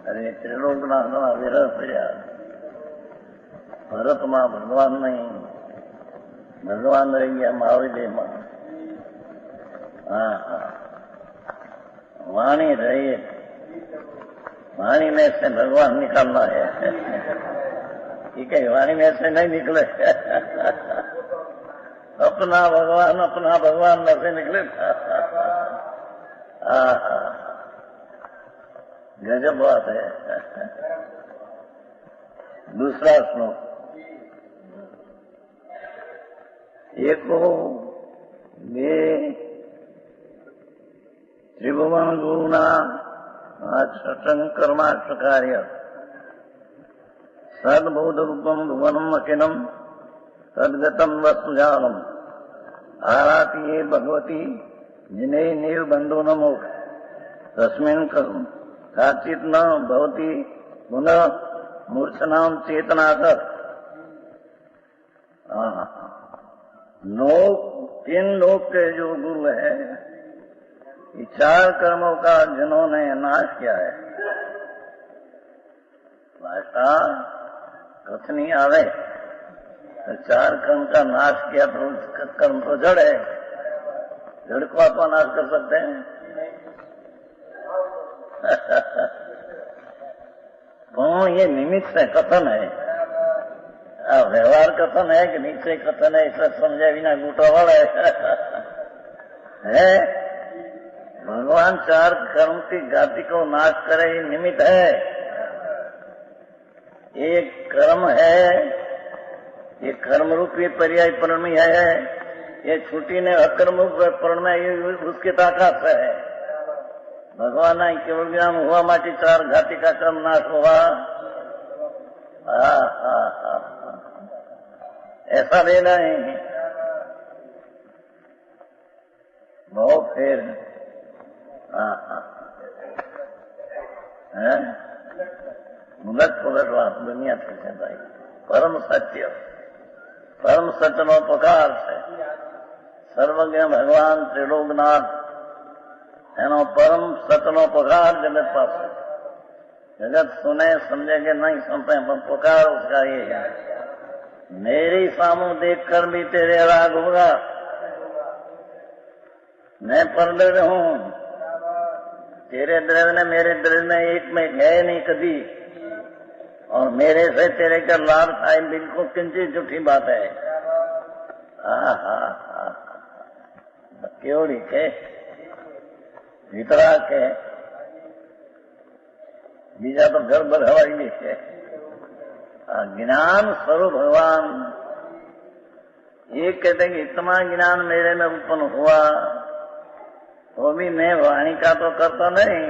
अरे त्रिलोकनाथ विरह प्रिया भरत मां भगवान नहीं, भगवान रह गया महाविदय मां। वाणी रही, वाणी में से भगवान निकालना है। ठीक है, वाणी में से नहीं निकले। अपना भगवान में से निकले। गजब बात है। दूसरा श्लोक एको ये त्रिभुवन गुरुना कर्माक्ष कार्य सद्बोध रूपम भुवनम अखिलम तद्गतम वस्तुजालम आराती ये भगवती जिने नीव बंधु न मोक्ष तस्मिन् काचित न भवती पुनः मूर्छनाम चेतनाकर। तीन लोक के जो गुरु है, ये चार कर्मों का जिन्होंने नाश किया है, भाषा कथनी आवे तो चार कर्म का नाश किया तो उसका कर्म तो जड़ है, जड़ को आप नाश कर सकते हैं? कौन ये निमित्त है, कथन है। આ વ્યવહાર કથન હે કે નિશ્ચય કથન હે એટલે સમજ્યા વિના ગૂંટો વળે है। भगवान चार कर्म की घाटी को नाश करे ये निमित्त है। एक कर्म है, ये कर्म रूपी पर्याय परिणमी है, ये छुट्टी ने अकर्म रूप परिणमे उसकी ताकत है। भगवान ने केवल ज्ञान हुआ माटी चार घाटी का कर्म नाश हुआ। ऐसा लेना है बहुत फिर उलट बात दुनिया थी છે ભાઈ। પરમ સત્યનો પ્રકાર છે। સર્વજ્ઞ ભગવાન ત્રિલોકનાથ એનો પરમ સત્યનો પ્રકાર જગત પાસે। जगत सुने समझे कि नहीं समझे पर पुकार उसका ये है, मेरी सामू देख कर भी तेरे राग होगा। मैं परदर हूँ, तेरे द्रव्य ने मेरे द्रव्य में एक में है नहीं कभी, और मेरे से तेरे का लाभ था बिल्कुल किंचित झूठी बात है। केवड़ी के वितरा के बीजा तो घर भर हवाई भी है। ज्ञान स्वरूप भगवान ये कहते कि इतना ज्ञान मेरे में उत्पन्न हुआ वो भी मैं वाणी का तो करता नहीं,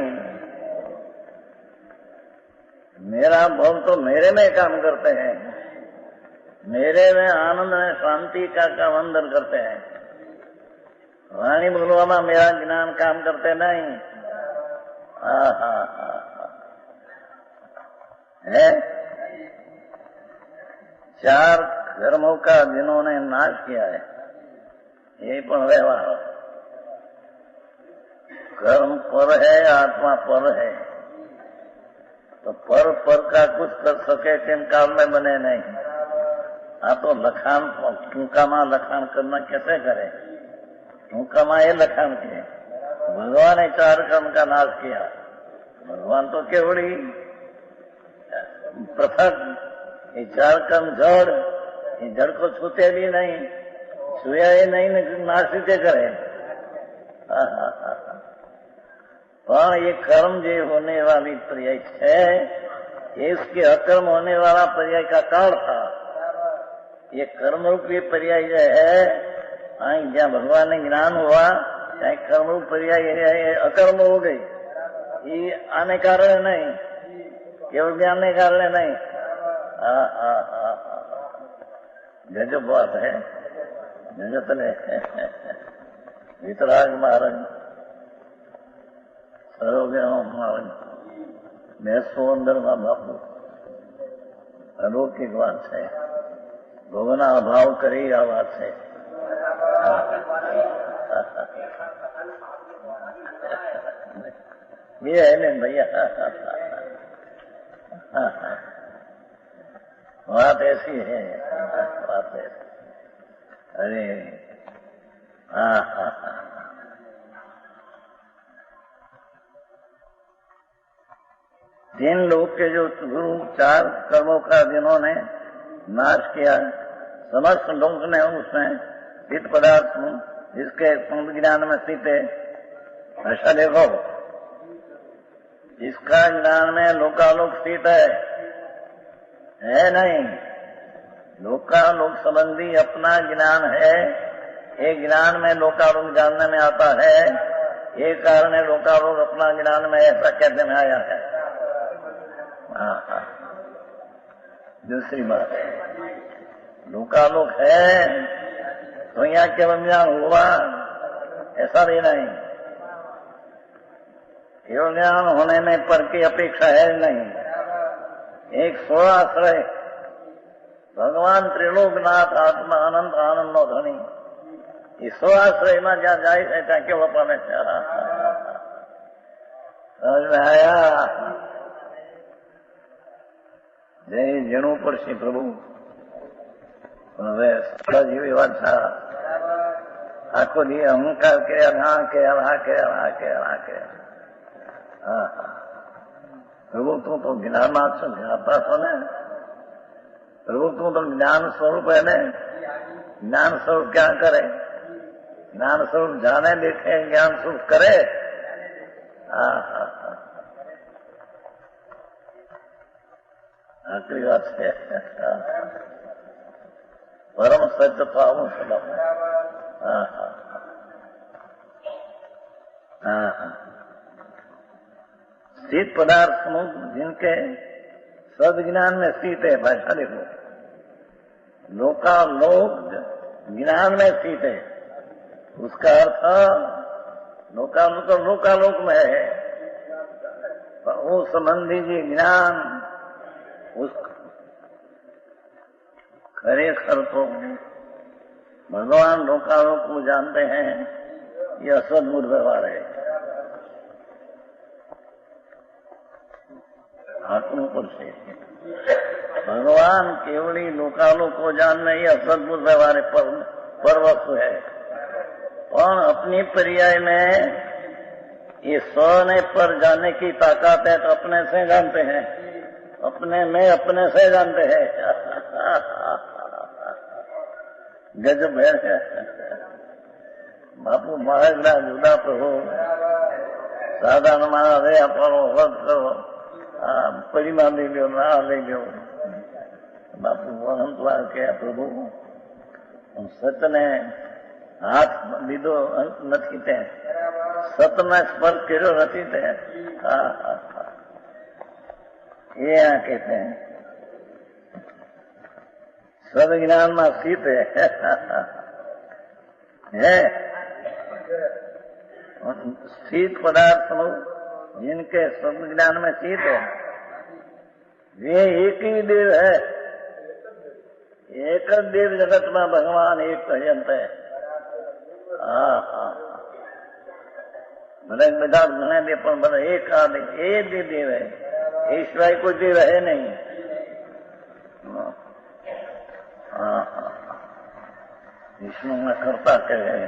मेरा भाव तो मेरे में काम करते हैं, मेरे में आनंद में शांति का अंदर करते हैं। वाणी बोलवा मेरा ज्ञान काम करते नहीं। है चार कर्मों का जिन्होंने नाश किया है, यही पर व्यवहार। कर्म पर है, आत्मा पर है, तो पर का कुछ कर सके तीन काल में बने नहीं। तो लखान टूकामा लखान करना कैसे करे? टूकामा ये लखान के भगवान ने चार कर्म का नाश किया। भगवान तो केवड़ी पृथक ये चार कर्म जड़, ये जड़ को छूते भी नहीं, छुया ही नहीं नाशित करे। पर ये कर्म जो होने वाली पर्याय है, इसके अकर्म होने वाला पर्याय का काल था। ये कर्म रूप ये पर्याय जो है, जहाँ भगवान ने ज्ञान हुआ चाहे कर्म रूप पर्याय अकर्म हो गई, ये आने कारण नहीं, केवल ज्ञान ने कारण नहीं। गजब बात है। जगत ने वितराग महाराज સરોગ્ય બેસો અંદરમાં બાપુ અલૌકિક વાત છે। ભોગના અભાવ કરી આ વાત છે। બે હે ને ભૈया, बात ऐसी है, बात ऐसी। अरे तीन लोग के जो गुरु चार कर्मों का जिन्होंने नाश किया, समस्त लोग ने उसमें चित्त पदार्थ जिसके ज्ञान में स्थित है। ऐसा देखो, इसका ज्ञान में लोकालोक स्थित है नहीं। लोकालोक संबंधी अपना ज्ञान है, ये ज्ञान में लोकालोक जानने में आता है, ये कारण है लोकालोक अपना ज्ञान में ऐसा कहने में आया है। दूसरी बात, लोकालोक है तो यहाँ केवल ज्ञान हुआ ऐसा भी नहीं। केवल ज्ञान होने में पर की अपेक्षा है नहीं। एक स्वाश्रय भगवान त्रिलोकनाथ आत्मा अनंत आनंद नो धनी, इस स्वाश्रय में जहाँ जाए ત્યાં કેવો પામે છે। समझ में आया? જય જણવું પડશે પ્રભુ। હવે સ્થળ જેવી વાત છે। આખો દી અહંકાર કર્યા, ના કર્યા, આ કર્યા, આ કર્યા, આ કર્યા। પ્રભુ તું તો જ્ઞાનમાં છો, જ્ઞાતા છો ને, प्रभु तू तो ज्ञान स्वरूप है ने, ज्ञान स्वरूप क्या करे? ज्ञान स्वरूप जाने देखे, ज्ञान स्वरूप करे। आखिरी बात है परम सत्य पाऊं सदा। स्थित पदार्थ जिनके सद्ज्ञान में स्थित है, भाषा देखो, लोकालोक ज्ञान में स्थित है, उसका अर्थ लोकालोक लोकालोक में है, वो संबंधी जी ज्ञान उस खरेखर तो भगवान लोकालोक को जानते हैं, यह असद्भुत व्यवहार है। आत्मा पर से भगवान केवली लोकालोक को जानना यह असद्भुत व्यवहार है, पर वस्तु है। और अपनी पर्याय में ये स्व ने पर जानने की ताकत है, तो अपने से जानते हैं, अपने में अपने से जानते हैं। गजब है बापू महाराज जुदा प्रभु साधारण मारा रे अपनो वध करो, परिमा ले लो ना ले लो। बापू अनंतवार के प्रभु सत ने हाथ લીધો નથી તે સતને સ્પર્શ કર્યો નથી તે ये कहते हैं सद्ज्ञान में स्थित है। स्थित पदार्थ जिनके सद्ज्ञान में स्थित है, वे एक ही देव है। एक देव जगत में भगवान एक पर्यंत है। भले બધા ઘણા દે પણ બધા એક આદિ એક દેવ है, ईश्वर कोई देव है नहीं। विष्णु में कर्ता कहे,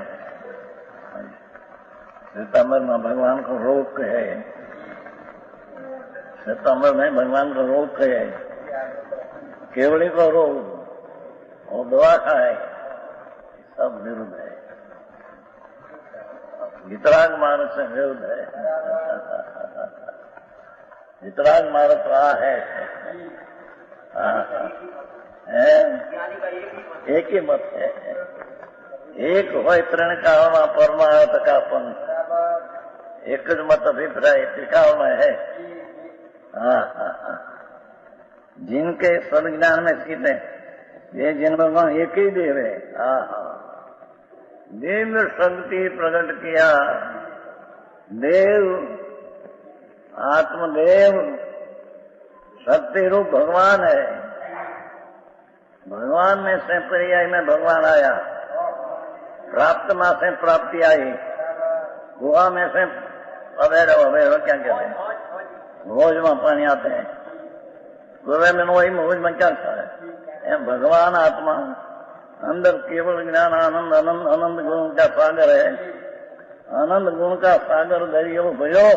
श्वेतांबर में भगवान को रोग कहे, श्वेतांबर में भगवान को रोग कहे, केवली को रोग और दवा खाए, सब विरुद्ध है। वितराग मार्ग से विरुद्ध है। वितराग मार्ग तो है, एक ही मत है। एक हो त्रण कारण परमार्थ का पंथ, एक ज मत अभिप्राय त्रिकाल में है। जिनके सद्ज्ञान में स्थित है, ये जिन भगवान एक ही देव है। दिव्य शक्ति प्रकट किया, देव आत्मदेव शक्ति रूप भगवान है। भगवान में से पर्याय में भगवान आया, प्राप्त में से प्राप्ति आई, गुहा में से अवेरो क्या कहते हैं, भोज में पानी आते हैं, गुहे में वही भोज में क्या है। भगवान आत्मा अंदर केवल ज्ञान आनंद आनंद आनंद गुण का सागर है। आनंद गुण का सागर दरियो भयो,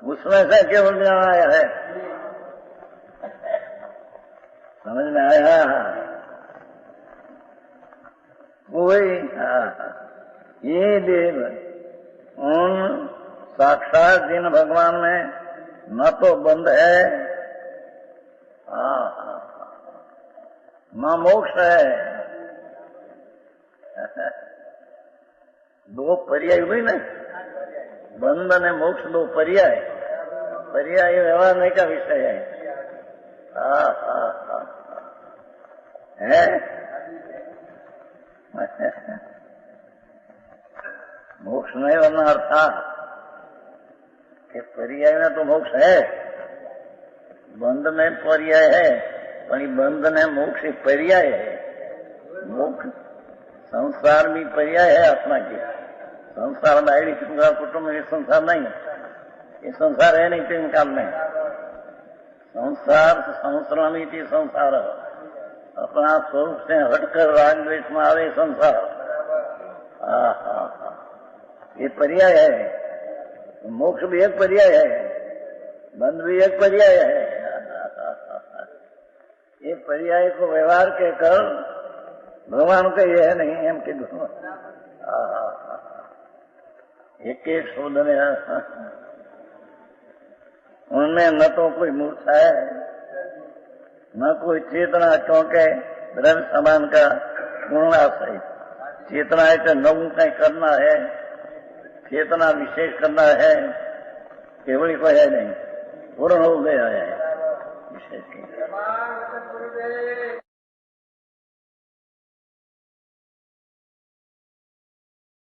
उसमें से केवल ज्ञान आया है। समझ में आया? कोई ये देव उन साक्षात जिन भगवान में न तो बंध है न मोक्ष है। दो पर्याय हुई ना, बंधन है मोक्ष, दो पर्याय। पर्याय व्यवहार नहीं का विषय है। मोक्ष नहीं वरना अर्थात कि पर्याय में तो मोक्ष है, बंध में पर्याय है, पर बंधन है मोक्ष पर्याय है। मोक्ष संसार भी पर्याय है आत्मा की। संसार बाहरी संसार कुटुंब ये संसार नहीं, ये संसार है नहीं तीन काल में। संसार संसारमी थी संसार, अपना स्वरूप से हटकर राग द्वेष में आवे संसार। ये पर्याय है। मोक्ष भी एक पर्याय है, बंध भी एक पर्याय है। पर्याय को व्यवहार के कर भगवान का यह नहीं एम के एक एक शब्द में उनमें न तो कोई मूर्छा है न कोई चेतना चौंके ब्रह्म समान का गुणाशय। चेतना है कि नવું कहीं करना है, चेतना विशेष करना है, केवल को है नहीं, पूर्ण हो गया है।